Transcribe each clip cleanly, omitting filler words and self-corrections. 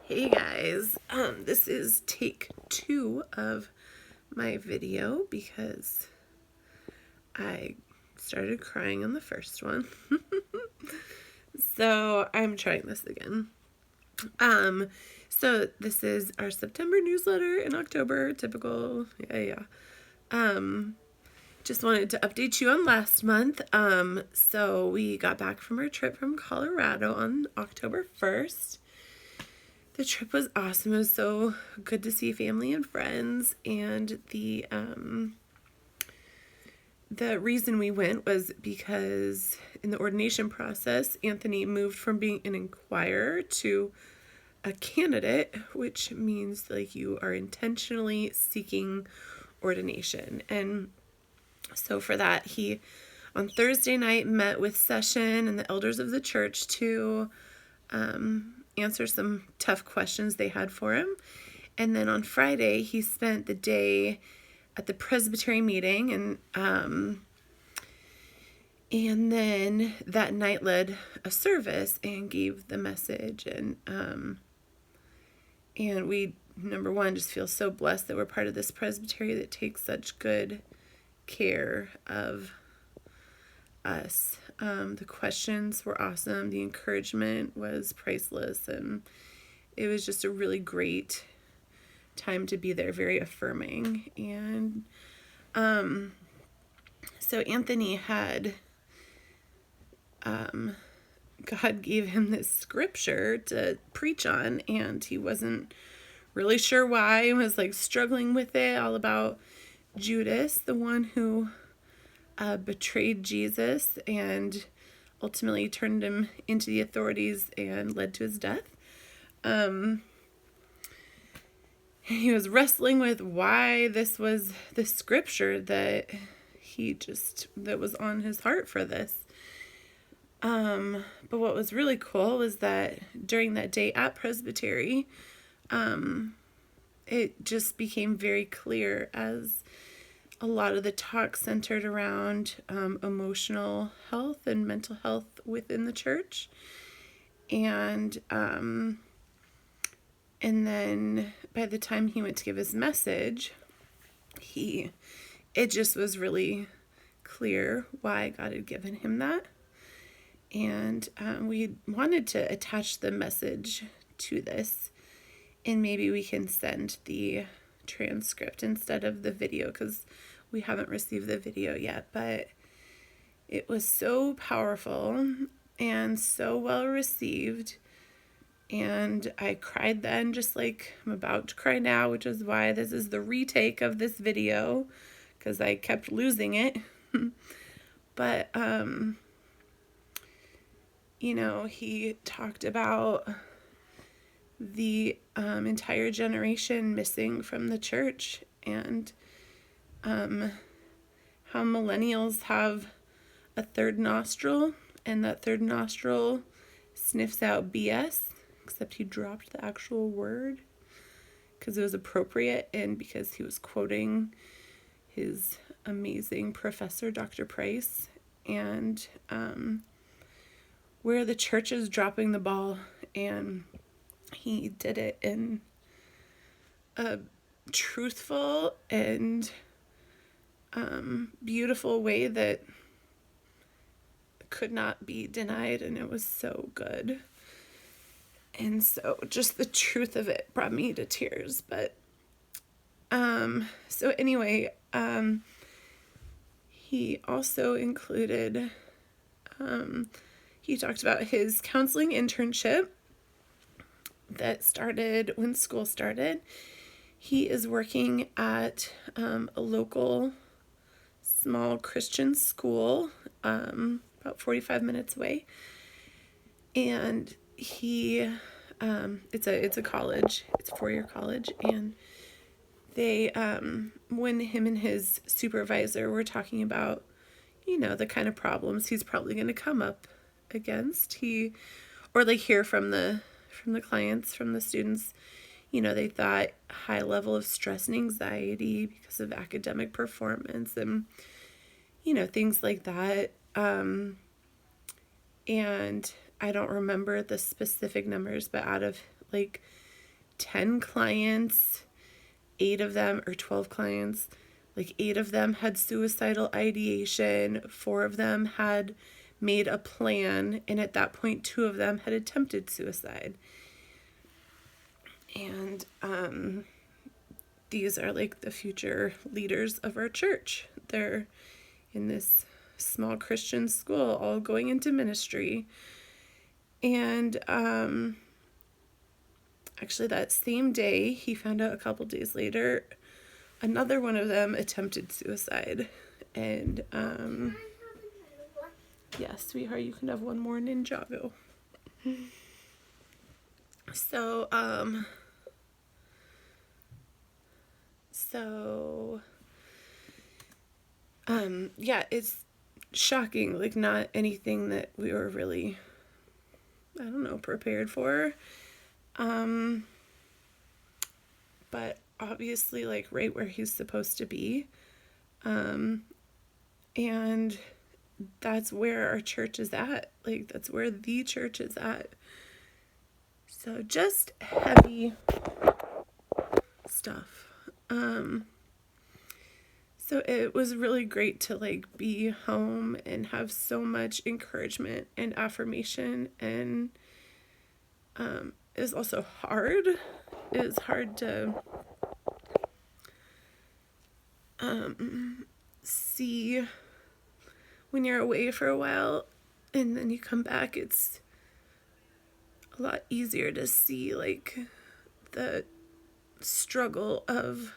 Hey guys, this is take 2 of my video because I started crying on the first one. So I'm trying this again. So this is our September newsletter in October, typical, just wanted to update you on last month. So we got back from our trip from Colorado on October 1st. The trip was awesome. It was so good to see family and friends, and the reason we went was because in the ordination process, Anthony moved from being an inquirer to a candidate, which means like you are intentionally seeking ordination. And so for that, he on Thursday night met with Session and the elders of the church to answer some tough questions they had for him. And then on Friday, he spent the day at the Presbytery meeting, and then that night led a service and gave the message. And we, number one, just feel so blessed that we're part of this presbytery that takes such good care of us. The questions were awesome. The encouragement was priceless, and it was just a really great time to be there, very affirming. And so Anthony had God gave him this scripture to preach on, and he wasn't really sure why. He was like struggling with it, all about Judas, the one who betrayed Jesus and ultimately turned him into the authorities and led to his death. He was wrestling with why this was the scripture that was on his heart for this. But what was really cool was that during that day at Presbytery, it just became very clear as a lot of the talk centered around emotional health and mental health within the church. And then by the time he went to give his message, it just was really clear why God had given him that. And we wanted to attach the message to this, and maybe we can send the transcript instead of the video because we haven't received the video yet. But it was so powerful and so well received, and I cried then just like I'm about to cry now, which is why this is the retake of this video, because I kept losing it. But he talked about the entire generation missing from the church, and how millennials have a third nostril, and that third nostril sniffs out BS, except he dropped the actual word because it was appropriate and because he was quoting his amazing professor, Dr. Price, and where the church is dropping the ball, and he did it in a truthful and beautiful way that could not be denied, and it was so good. And so just the truth of it brought me to tears. But so anyway, he also included he talked about his counseling internship that started when school started. He is working at a local small Christian school about 45 minutes away. And he it's a college. It's a 4-year college, and they when him and his supervisor were talking about the kind of problems he's probably going to come up against, hear from the clients, from the students, they thought high level of stress and anxiety because of academic performance and things like that. And I don't remember the specific numbers, but out of 10 clients, 8 of them, or 12 clients, like 8 of them had suicidal ideation, 4 of them had made a plan, and at that point 2 of them had attempted suicide. And these are like the future leaders of our church. They're in this small Christian school, all going into ministry. And actually that same day, he found out a couple days later, another one of them attempted suicide. And yes, sweetheart, you can have one more Ninjago. Yeah, it's shocking, like not anything that we were really, I don't know, prepared for. But obviously like right where he's supposed to be. And that's where our church is at. Like that's where the church is at. So just heavy stuff. So it was really great to like be home and have so much encouragement and affirmation, and it was also hard. It was hard to see when you're away for a while and then you come back. It's a lot easier to see like the struggle of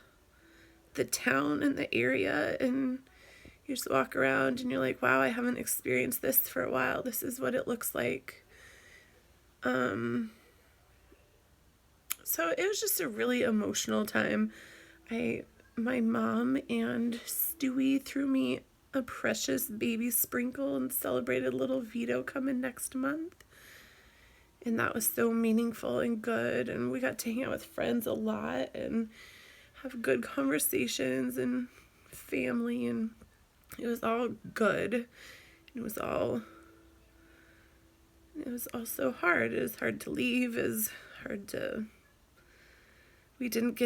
the town and the area, and you just walk around and you're like, wow, I haven't experienced this for a while. This is what it looks like. So it was just a really emotional time. My mom and Stewie threw me a precious baby sprinkle and celebrated little Vito coming next month. And that was so meaningful and good. And we got to hang out with friends a lot and have good conversations and family. And it was all good. It was all so hard. It was hard to leave. It was hard to... We didn't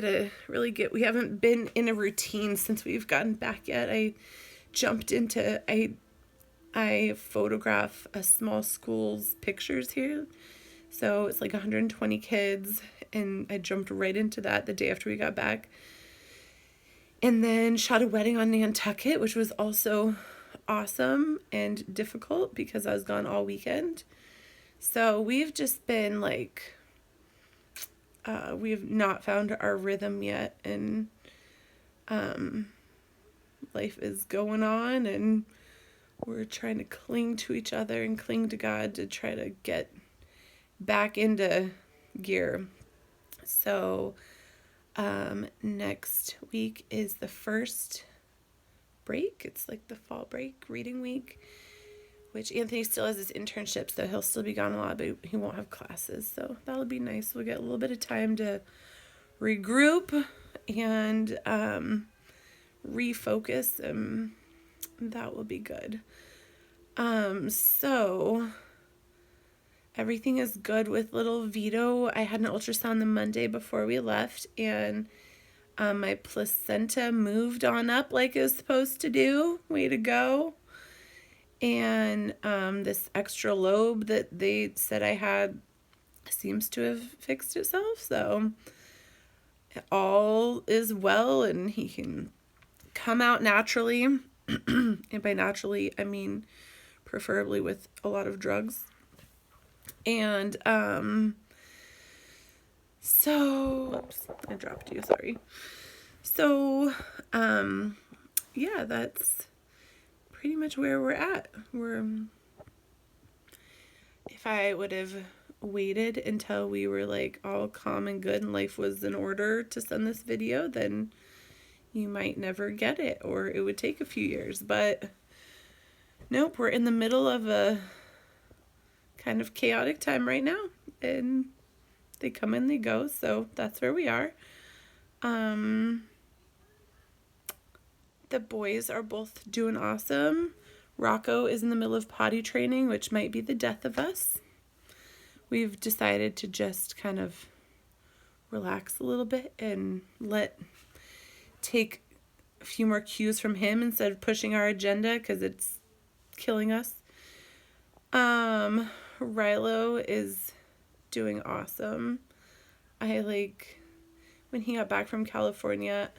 we haven't been in a routine since we've gotten back yet. I photograph a small school's pictures here. So it's like 120 kids, and I jumped right into that the day after we got back. And then shot a wedding on Nantucket, which was also awesome and difficult because I was gone all weekend. So we've just been like, we've not found our rhythm yet, and life is going on, and we're trying to cling to each other and cling to God to try to get back into gear. So next week is the first break. It's like the fall break, reading week, which Anthony still has his internship, so he'll still be gone a lot, but he won't have classes. So that'll be nice. We'll get a little bit of time to regroup and refocus, and that will be good. So everything is good with little Vito. I had an ultrasound the Monday before we left, and my placenta moved on up like it was supposed to do. Way to go. And this extra lobe that they said I had seems to have fixed itself. So all is well, and he can come out naturally. And by naturally, I mean preferably with a lot of drugs. And oops, I dropped you, sorry. So yeah, that's pretty much where we're at. If I would have waited until we were like all calm and good and life was in order to send this video, then you might never get it, or it would take a few years. But nope, we're in the middle of a kind of chaotic time right now, and they come and they go, so that's where we are. The boys are both doing awesome. Rocco is in the middle of potty training, which might be the death of us. We've decided to just kind of relax a little bit and take a few more cues from him instead of pushing our agenda, because it's killing us. Rilo is doing awesome. When he got back from California,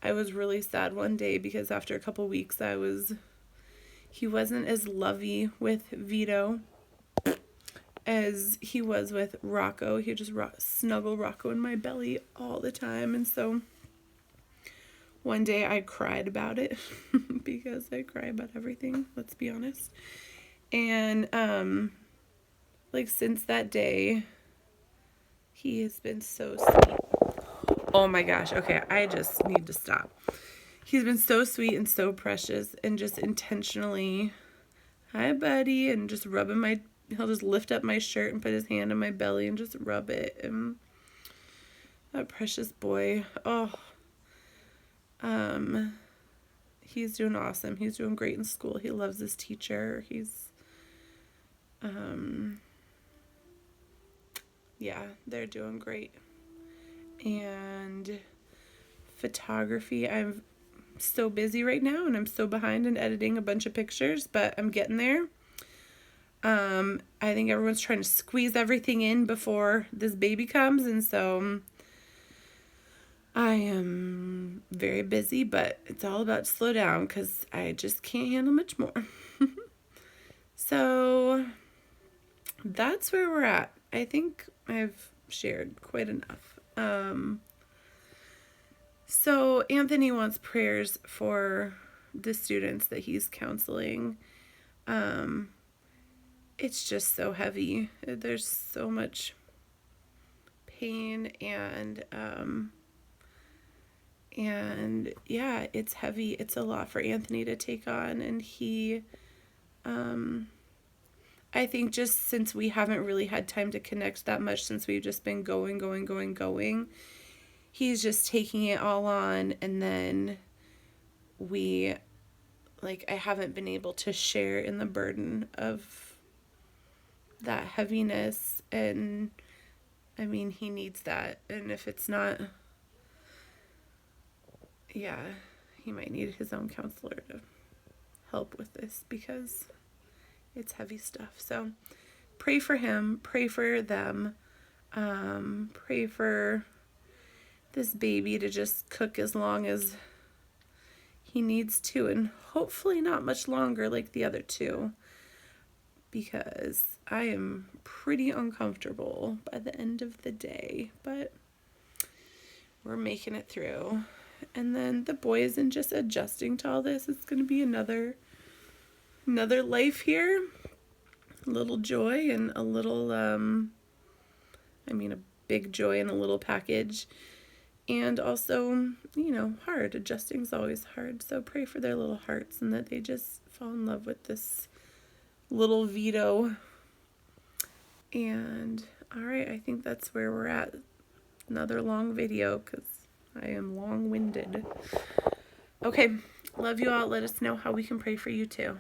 I was really sad one day because after a couple weeks he wasn't as lovey with Vito as he was with Rocco. He would just snuggle Rocco in my belly all the time, and so one day I cried about it because I cry about everything, let's be honest. And since that day, he has been so sweet. Oh my gosh, okay, I just need to stop. He's been so sweet and so precious, and just intentionally, hi buddy, and just he'll just lift up my shirt and put his hand on my belly and just rub it. And that precious boy, he's doing awesome. He's doing great in school. He loves his teacher. They're doing great. And photography, I'm so busy right now, and I'm so behind in editing a bunch of pictures, but I'm getting there. I think everyone's trying to squeeze everything in before this baby comes, and so I am very busy, but it's all about to slow down because I just can't handle much more. So that's where we're at. I think I've shared quite enough. So Anthony wants prayers for the students that he's counseling. It's just so heavy. There's so much pain and yeah, it's heavy. It's a lot for Anthony to take on, and he I think just since we haven't really had time to connect that much, since we've just been going, he's just taking it all on, and then I haven't been able to share in the burden of that heaviness, and I mean, he needs that, and if it's not, he might need his own counselor to help with this because it's heavy stuff. So pray for him, pray for them, pray for this baby to just cook as long as he needs to, and hopefully not much longer like the other two, because I am pretty uncomfortable by the end of the day, but we're making it through. And then the boy isn't just adjusting to all this. It's going to be another life here, a little joy and a little, a big joy and a little package. And also, hard. Adjusting is always hard. So pray for their little hearts and that they just fall in love with this little Vito. And all right, I think that's where we're at. Another long video because I am long-winded. Okay, love you all. Let us know how we can pray for you too.